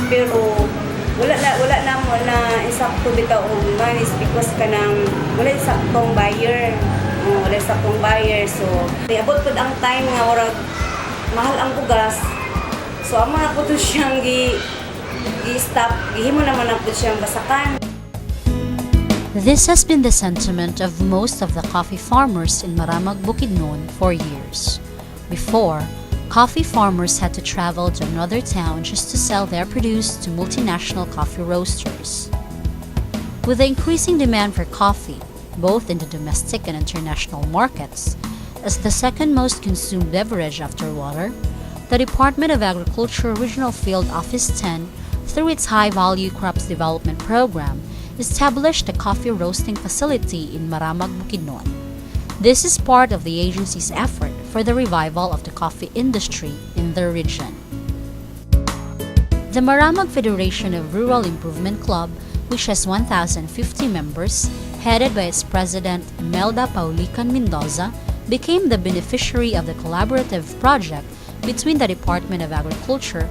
Pero wala na mo na insakto bitaw og manis because kanang wala saktong buyer. Wala saktong buyer, so abot pud ang time nga murag mahal ang bugas. So amo na pud siyang gi-stop, gihimo naman na pud siyang basakan. This has been the sentiment of most of the coffee farmers in Maramag, Bukidnon for years. Before, coffee farmers had to travel to another town just to sell their produce to multinational coffee roasters. With the increasing demand for coffee, both in the domestic and international markets, as the second most consumed beverage after water, the Department of Agriculture Regional Field Office 10, through its High Value Crops Development Program, established a coffee roasting facility in Maramag, Bukidnon. This is part of the agency's effort for the revival of the coffee industry in the region. The Maramag Federation of Rural Improvement Club, which has 1,050 members, headed by its president Melda Paulican Mendoza, became the beneficiary of the collaborative project between the Department of Agriculture,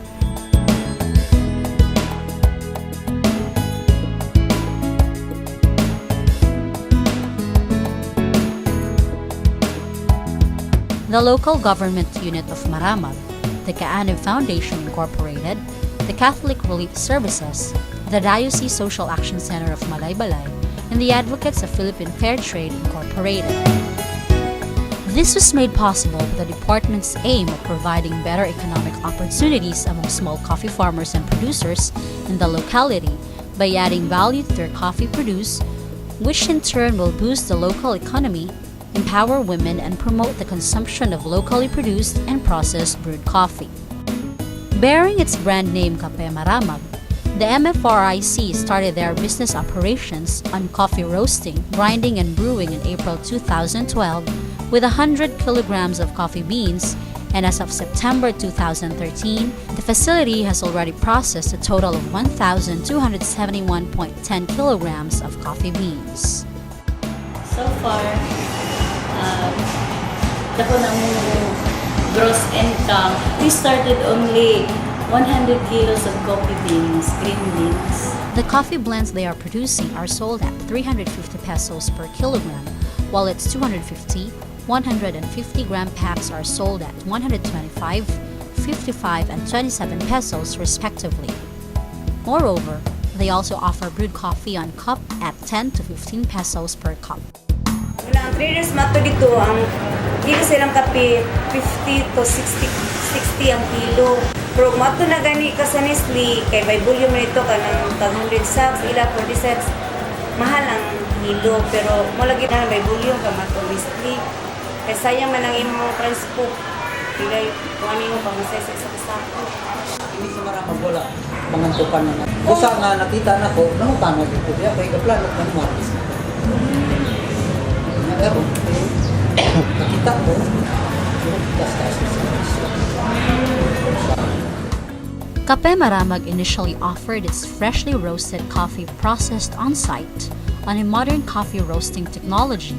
the local government unit of Maramag, the Kaanib Foundation Incorporated, the Catholic Relief Services, the Diocese Social Action Center of Malaybalay, and the Advocates of Philippine Fair Trade Incorporated. This was made possible with the department's aim of providing better economic opportunities among small coffee farmers and producers in the locality by adding value to their coffee produce, which in turn will boost the local economy, empower women, and promote the consumption of locally produced and processed brewed coffee. Bearing its brand name Kape Maramag, the MFRIC started their business operations on coffee roasting, grinding, and brewing in April 2012 with 100 kilograms of coffee beans, and as of September 2013, the facility has already processed a total of 1,271.10 kilograms of coffee beans. So far, dako na mo gross income. We started only 100 kilos of coffee beans, green beans. The coffee blends they are producing are sold at 350 pesos per kilogram, while its 250, 150 gram packs are sold at 125, 55, and 27 pesos respectively. Moreover, they also offer brewed coffee on cup at 10 to 15 pesos per cup. Wala ang traders mato dito ang kilo silang kape 50 to 60 ang kilo. Pero mato na gani ka sa Nestle kay by volume nito kanang tag 100 sacks ila 40 sacks mahal ang kilo, pero mo lagi na by volume ka mato Nestle kay sayang man ang imong transport pilay kung ano mo pamasay sa sako. Hindi sa Maramag wala mangantupan na. Usa nga nakita na ko nangutana dito diya kay kaplano man mo. Nakita ko Kape Maramag initially offered its freshly roasted coffee processed on-site on a modern coffee roasting technology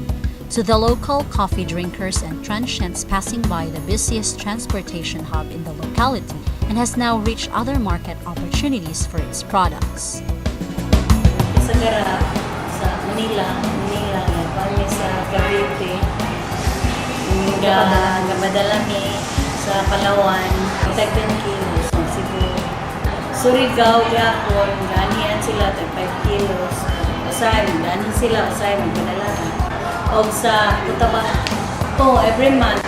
to the local coffee drinkers and transients passing by the busiest transportation hub in the locality, and has now reached other market opportunities for its products. Sa Gara, sa Manila, kami sa Cavite, Gamadalami, sa Palawan, tag 10 kilos, Cebu. Surigao, Gapon, ganihan sila, tag 5 kilos. Usay, ganihan sila, usay, magpadalaga. O sa Cotabato, every month,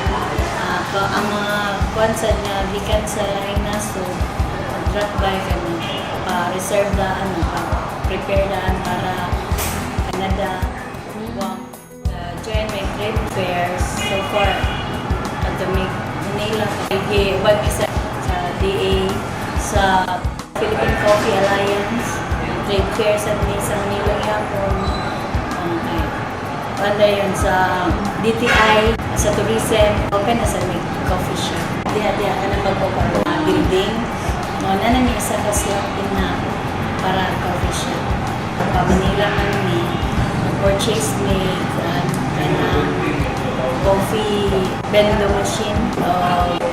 ang mga kwansan nga, bikan sa Reynaso, drop by kami, pa-reserve daan, pa-prepare daan para Canada. Join my trade fairs so far at the Manila. Wag isa sa DA, sa Philippine Coffee Alliance, trade fairs at sa Manila yapon. Banda yun sa DTI, sa tourism, open na sa coffee shop. Diha-diha ka na pag-open building. Na namin isa ka slot din na para coffee shop. Pa Manila man ni purchase ni coffee bendo machine o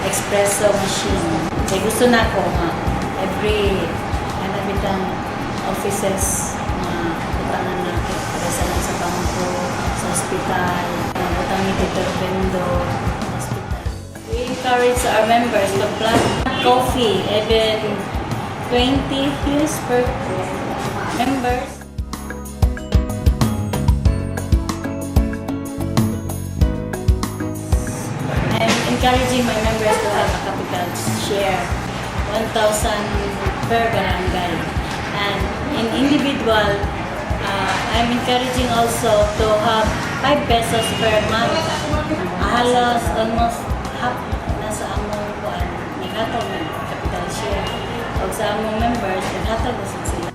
espresso machine. Kaya gusto na ko every bitang offices na butangan natin. Kasalan sa bangko, sa ospital, butang ni Dr. Bendo, hospital. We encourage our members to plant coffee, even 20 years per members. I'm encouraging my members to have a capital share, 1,000 per barangay. And in individual, I'm encouraging also to have 5 pesos per month. Halos almost half nasa among kuan ni hatag ng capital share. O sa among members, hatag usad sila.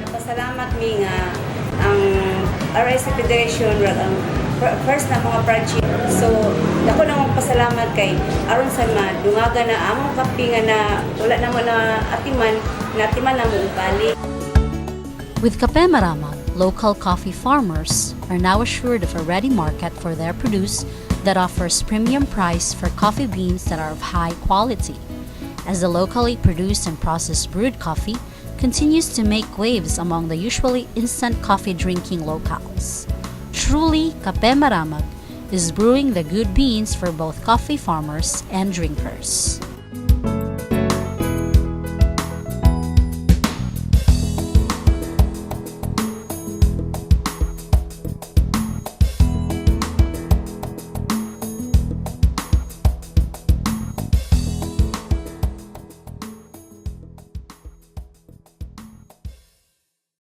Napasalamat mi nga ang RIC Federation ang first na mga project. So, ako na magpasalamat kay aron sa madungaga na among kape nga na wala na mo na atiman na mo balik. With Kape Maramal, local coffee farmers are now assured of a ready market for their produce that offers premium price for coffee beans that are of high quality, as the locally produced and processed brewed coffee continues to make waves among the usually instant coffee drinking locals. Truly, Kape Maramag is brewing the good beans for both coffee farmers and drinkers.